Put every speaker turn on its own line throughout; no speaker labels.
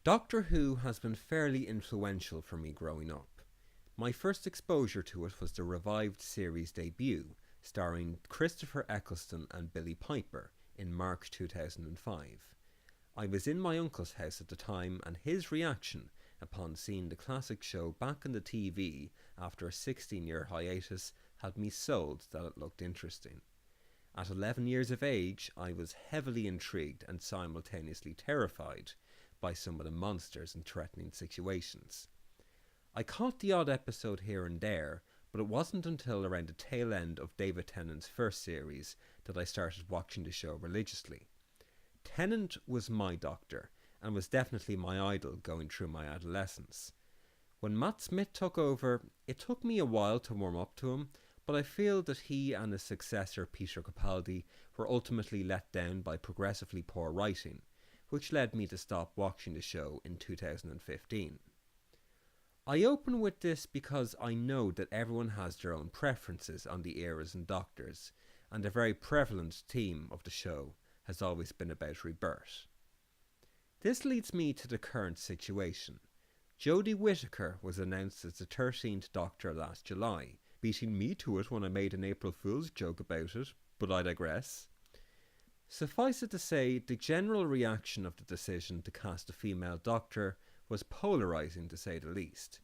Doctor Who has been fairly influential for me growing up. My first exposure to it was the revived series debut, starring Christopher Eccleston and Billie Piper, in March 2005. I was in my uncle's house at the time, and his reaction upon seeing the classic show back on the TV after a 16-year hiatus had me sold that it looked interesting. At 11 years of age, I was heavily intrigued and simultaneously terrified by some of the monsters and threatening situations. I caught the odd episode here and there, but it wasn't until around the tail end of David Tennant's first series that I started watching the show religiously. Tennant was my Doctor, and was definitely my idol going through my adolescence. When Matt Smith took over, it took me a while to warm up to him, but I feel that he and his successor Peter Capaldi were ultimately let down by progressively poor writing, which led me to stop watching the show in 2015. I open with this because I know that everyone has their own preferences on the eras and Doctors, and a very prevalent theme of the show has always been about rebirth. This leads me to the current situation. Jodie Whittaker was announced as the 13th Doctor last July, beating me to it when I made an April Fool's joke about it, but I digress. Suffice it to say, the general reaction of the decision to cast a female Doctor was polarising, to say the least.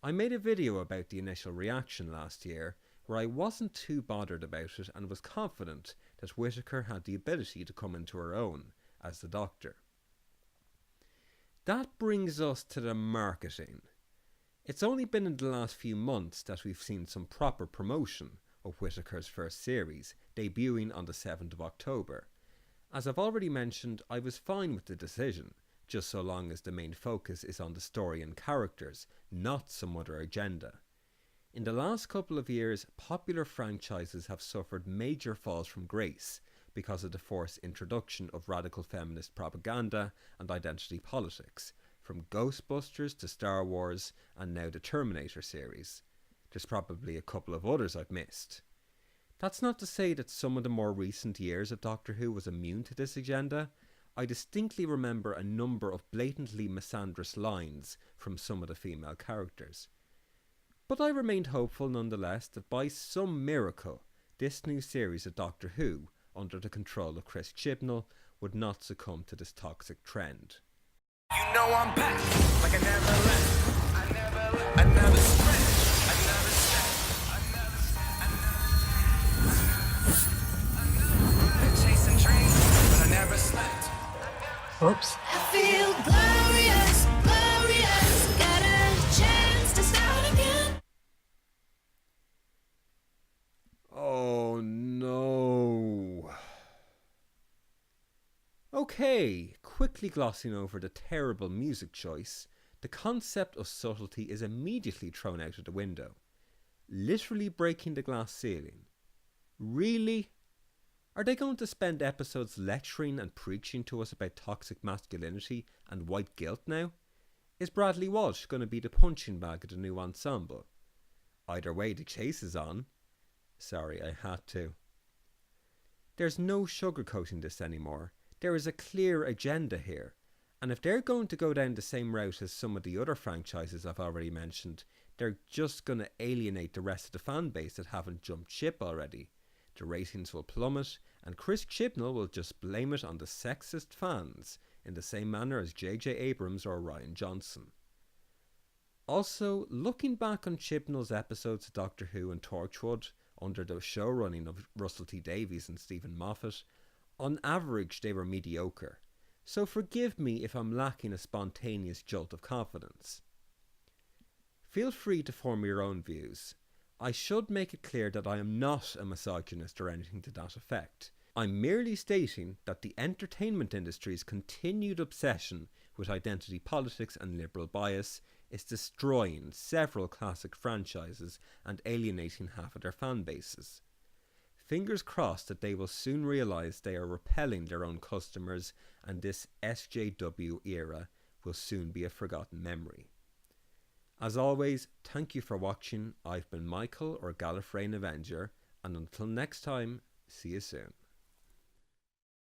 I made a video about the initial reaction last year, where I wasn't too bothered about it and was confident that Whittaker had the ability to come into her own as the Doctor. That brings us to the marketing. It's only been in the last few months that we've seen some proper promotion of Whittaker's first series, debuting on the 7th of October. As I've already mentioned, I was fine with the decision, just so long as the main focus is on the story and characters, not some other agenda. In the last couple of years, popular franchises have suffered major falls from grace because of the forced introduction of radical feminist propaganda and identity politics, from Ghostbusters to Star Wars and now the Terminator series. There's probably a couple of others I've missed. That's not to say that some of the more recent years of Doctor Who was immune to this agenda. I distinctly remember a number of blatantly misandrous lines from some of the female characters. But I remained hopeful nonetheless that by some miracle, this new series of Doctor Who, under the control of Chris Chibnall, would not succumb to this toxic trend.
You know I'm back, like I never left. I never left. I never slept. I never slept. I never slept. Chasing dreams, but I never slept.
Oops.
I feel glorious, glorious. Got a chance to start again.
Oh no. Okay, quickly glossing over the terrible music choice, the concept of subtlety is immediately thrown out of the window. Literally breaking the glass ceiling. Really? Are they going to spend episodes lecturing and preaching to us about toxic masculinity and white guilt now? Is Bradley Walsh going to be the punching bag of the new ensemble? Either way, the chase is on. Sorry, I had to. There's no sugarcoating this anymore. There is a clear agenda here, and if they're going to go down the same route as some of the other franchises I've already mentioned, they're just going to alienate the rest of the fan base that haven't jumped ship already. The ratings will plummet, and Chris Chibnall will just blame it on the sexist fans, in the same manner as J.J. Abrams or Rian Johnson. Also, looking back on Chibnall's episodes of Doctor Who and Torchwood, under the showrunning of Russell T Davies and Stephen Moffat, on average they were mediocre, so forgive me if I'm lacking a spontaneous jolt of confidence. Feel free to form your own views. I should make it clear that I am not a misogynist or anything to that effect. I'm merely stating that the entertainment industry's continued obsession with identity politics and liberal bias is destroying several classic franchises and alienating half of their fan bases. Fingers crossed that they will soon realise they are repelling their own customers, and this SJW era will soon be a forgotten memory. As always, thank you for watching. I've been Michael, or Gallifreyan Avenger, and until next time, see you soon.